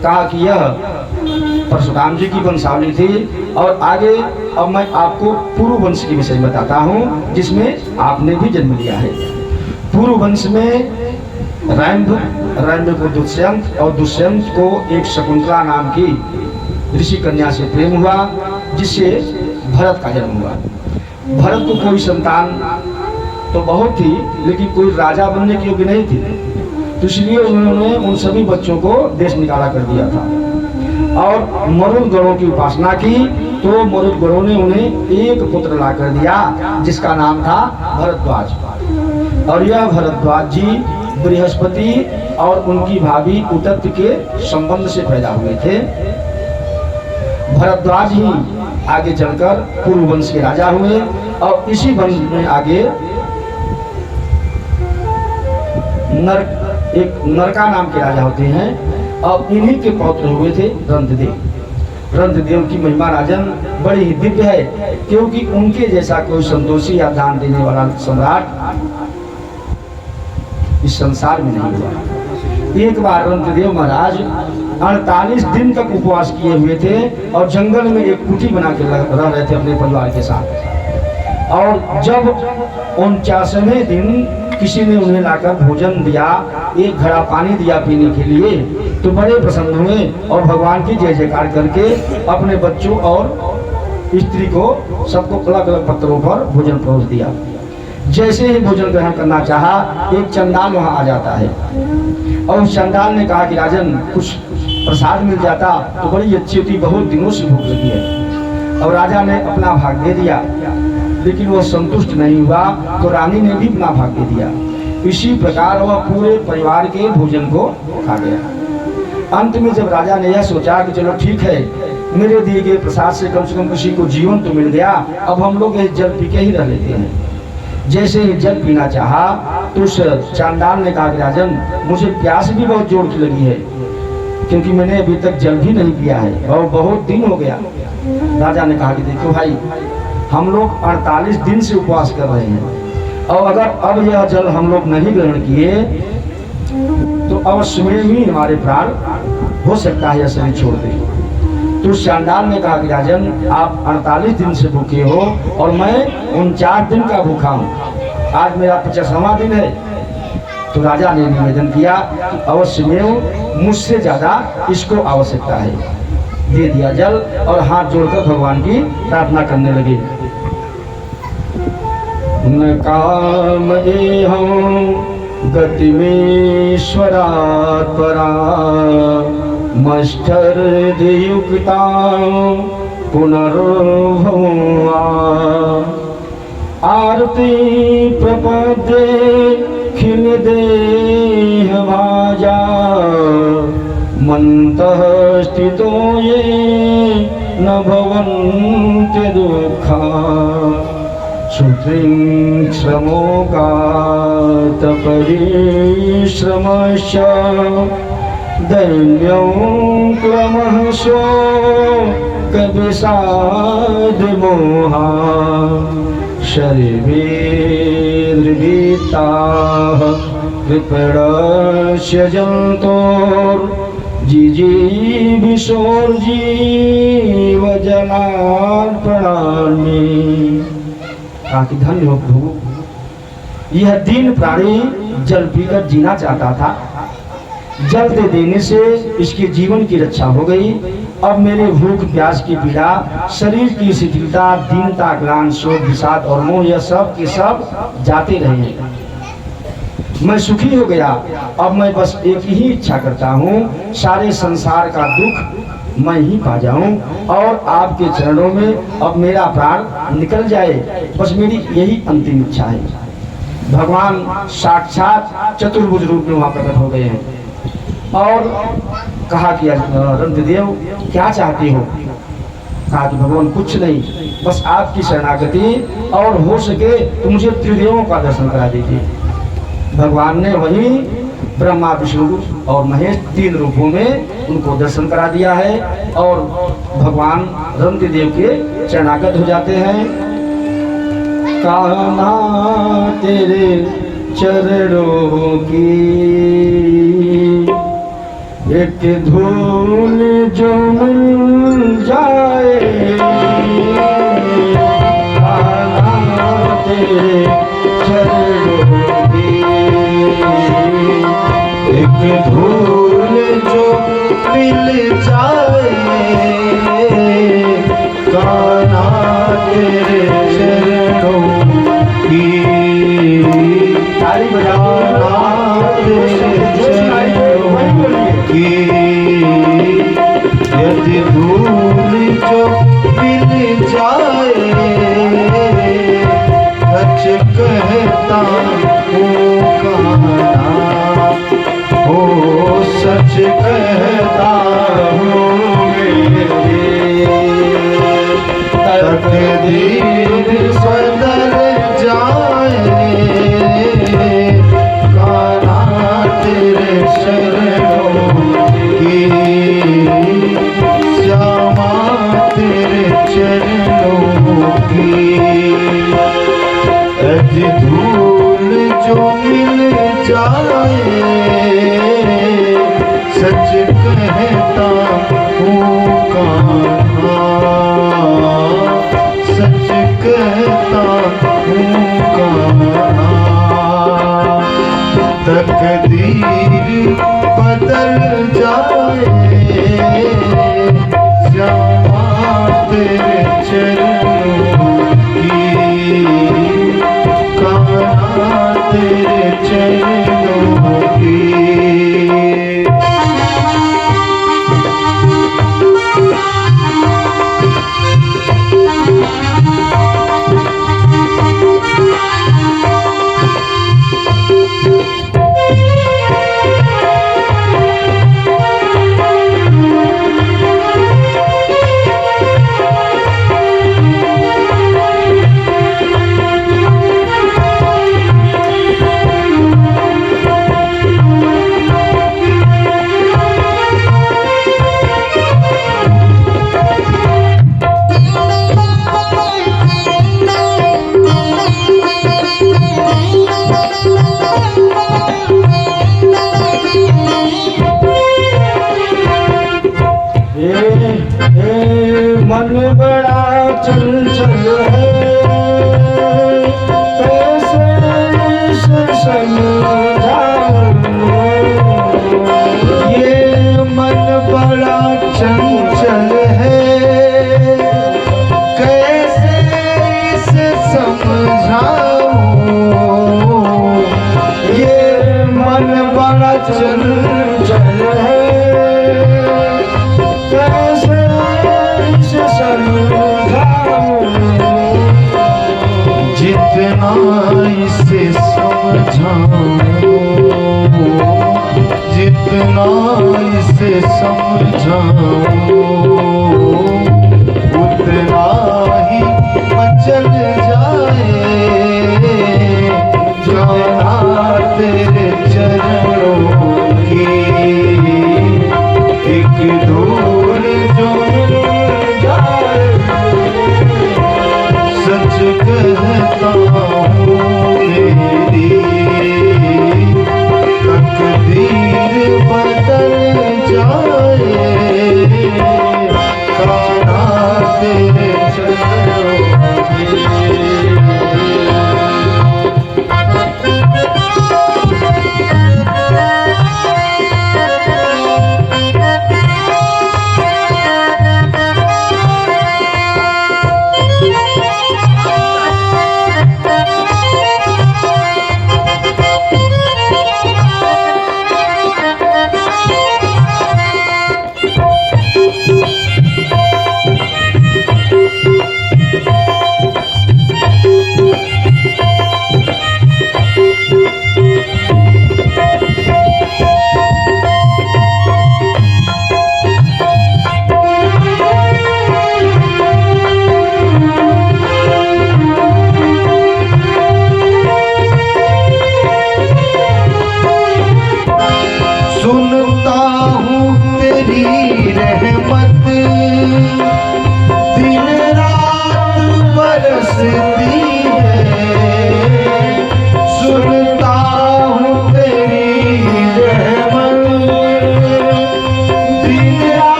कहा कि यह परशुराम जी की वंशावली थी। और आगे अब मैं आपको पुरु वंश के विषय में बताता हूँ, जिसमें आपने भी जन्म लिया है। पुरु वंश में रैम्भ को दुष्यंत और दुष्यंत को एक शकुंतला नाम की ऋषि कन्या से प्रेम हुआ, जिससे भरत का जन्म हुआ। भरत को कोई संतान तो बहुत थी, लेकिन कोई राजा बनने के योग्य नहीं थी, तो इसलिए उन्होंने उन सभी बच्चों को देश निकाला कर दिया था। और मरुद गणों की उपासना की, तो मरुद गणों ने उन्हें एक पुत्र ला कर दिया, जिसका नाम था भरद्वाज। और यह भरद्वाज जी बृहस्पति और उनकी भाभी उतत्य के संबंध से पैदा हुए थे। भरद्वाज ही आगे चलकर पुरु वंश के राजा हुए, और इसी वंश में आगे एक नरका नाम के राजा होते हैं, और इन्हीं के पौत्र हुए थे रंतदेव। रंतदेव की महिमा राजन बड़ी ही दिव्य है, क्योंकि उनके जैसा कोई संतोषी या दान देने वाला सम्राट इस संसार में नहीं हुआ। एक बार रंतदेव महाराज 48 दिन तक उपवास किए हुए थे, और जंगल में एक कुटी बना के रह रहे थे अपने परिवार के साथ। और जब 49वें दिन किसी ने उन्हें लाकर भोजन दिया, एक घड़ा पानी दिया पीने के लिए, तो बड़े प्रसन्न हुए और भगवान की जय जयकार करके अपने बच्चों और स्त्री को सबको अलग अलग पत्रों पर भोजन परोस दिया। जैसे ही भोजन ग्रहण करना चाहा, एक चंडाल वहां आ जाता है, और उस चंडाल ने कहा कि राजन कुछ प्रसाद मिल जाता तो बड़ी अच्छी होती, बहुत दिनों से भूख लगी है। और राजा ने अपना भाग दे दिया, लेकिन वह संतुष्ट नहीं हुआ, तो रानी ने भी अपना भाग दे दिया। इसी प्रकार वह पूरे परिवार के भोजन को खा गया। अंत में जब राजा ने यह सोचा कि चलो ठीक है, मेरे दिए गए प्रसाद से कम किसी को जीवन तो मिल गया, अब हम लोग जल पी के ही रह लेते हैं। जैसे ही जल पीना चाहा, तो उस चांडाल ने कहा कि राजन मुझे प्यास भी बहुत जोर की लगी है, क्योंकि मैंने अभी तक जल भी नहीं पिया है और बहुत दिन हो गया। राजा ने कहा कि देखो भाई, हम लोग 48 दिन से उपवास कर रहे हैं, और अगर अब यह जल हम लोग नहीं ग्रहण किए तो अवश्य में ही हमारे प्राण हो सकता है यह शरीर छोड़ दे। तो चांडाल ने कहा कि राजन आप 48 दिन से भूखे हो, और मैं 49 दिन का भूखा हूँ, आज मेरा 50वां दिन है। तो राजा ने निवेदन किया कि अवश्य में मुझसे ज्यादा इसको आवश्यकता है। दे दिया जल, और हाथ जोड़कर भगवान की प्रार्थना करने लगे। न काम हम गति में ईश्वरात् परा, मष्ठर युक्ता पुनर्भवा, आरती प्रपदे खिल देह भाजा, मंतः स्थितो ये न भवन्ति दुःखा, श्रुतिं श्रमोगात परिश्रमश्च, दैन्यं क्रमः शोकविषादमोहा, शरीरे निर्भीताः विपणस्य जन्तोर् जिजीविषोर्जीव जलार्पणानि। कहा कि धन्य हो प्रभु, यह दीन प्राणी जल पीकर जीना चाहता था, जल दे देने से इसके जीवन की रक्षा हो गई। अब मेरे भूख प्यास की पीड़ा, शरीर की शिथिलता, दीनता, ग्लानि, शोक, विषाद और मोह, यह सब के सब जाते रहे। मैं सुखी हो गया। अब मैं बस एक ही इच्छा करता हूँ, सारे संसार का दुख मैं ही पा जाऊं, और आपके चरणों में अब मेरा प्राण निकल जाए, बस मेरी यही अंतिम इच्छा है। भगवान साक्षात चतुर्भुज रूप में वहां प्रकट हो गए हैं, और कहा कि रंतदेव क्या चाहते हो? कहा कि भगवान कुछ नहीं, बस आपकी शरणागति, और हो सके तो मुझे त्रिदेवों का दर्शन करा दीजिए। भगवान ने वही ब्रह्मा, विष्णु और महेश 3 रूपों में उनको दर्शन करा दिया है, और भगवान रंतदेव के शरणागत हो जाते हैं। कान्हा तेरे चरणों की एक धूल जो मिल जाए आना तेरे चरणों की। एक धूल जो मिल जाए कान्हा तेरे चरणों की। ताली बजाना तेरे चरणों की। यदि धूल जो मिल जाए सच कहता हूँ कान्हा, ओ सच कहता हूँ मेरे तकदीर बदल जाए कान्हा तेरे शरणों की। श्यामा तेरे चरणों की। यदि धूल जो मिल जाए सच कहता हूँ कान्हा, सच कहता हूँ कान्हा। तकदीर बदल जाए श्यामा तेरे चरणों की। कान्हा तेरे चरणों की। मन बड़ा चंचल है कैसे इसे समझाऊं। ये मन बड़ा चंचल है कैसे इसे समझाऊं। ये मन बड़ा चंचल है जितना इसे समझाऊं, जितना इसे समझाऊं उतना ही मचल जाए कान्हा तेरे चरणों की। एक धूल जो मिल जाए सच कहता हूँ मेरी तकदीर बदल जाए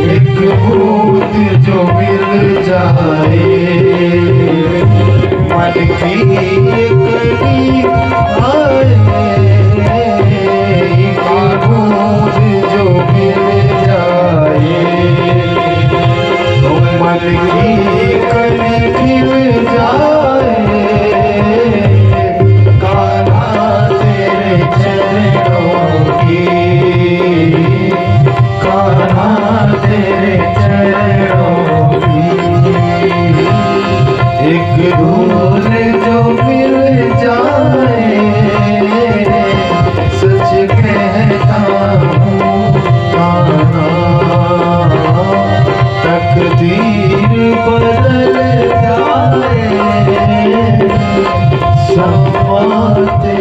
एक बूंद जो मिल जाए मन की करीब आए, एक बूंद जो मिल जाए मन की करीब जाए, कान्हा तेरे चरणों की, कान्हा तेरे चरणों की, एक धूल जो मिल जाए सच कहता हूँ कान्हा, तकदीर बदल जाए, समाते